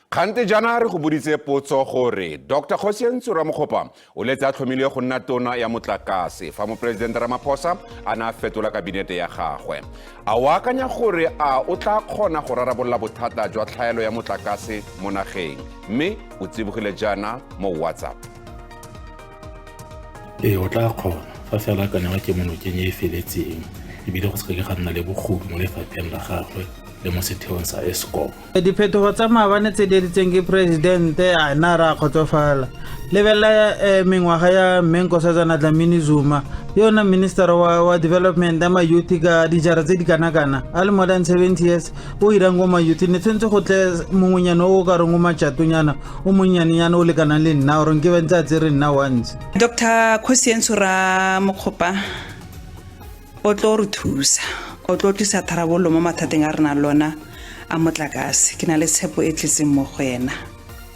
Kgante jana re go boditse potso gore Dr. Kgosientsho Ramokgopa o letse a tlhomile go nna tona ya motlakase fa mopresidente Ramaphosa a na fetola kabinete ya gagwe. A o akanya gore a o tla kgona go rarabolola bothata jwa tlhaelo ya motlakase mo nageng mme o tsibogile jana mo WhatsApp. O tla kgona fa fela ka nna ke monokeng e feletseng ebile go se ke ga nna le bogodu mo lefapheng la gagwe le mo setheong sa Eskom. Diphetogo tsa maabane tse di ditseng ke presidente a na ra kgotsofala lebella mengwaga ya Nkosazana Dlamini Zuma yona minister wa development ya youth ka dijara tse di kana a le more than 70 years o irang go ma youth ne tsentse go tle mongonyana o ka reng o matjatonyana o monnyanyana o le kana le nna o reng ke bentsa tsere nna once. Dr. Kgosientsho Ramokgopa o tlo re thusa o tlo tlisa tharabollo mo mathateng a rena lona a motlakase ke na le tshepo e tletseng mo go ena.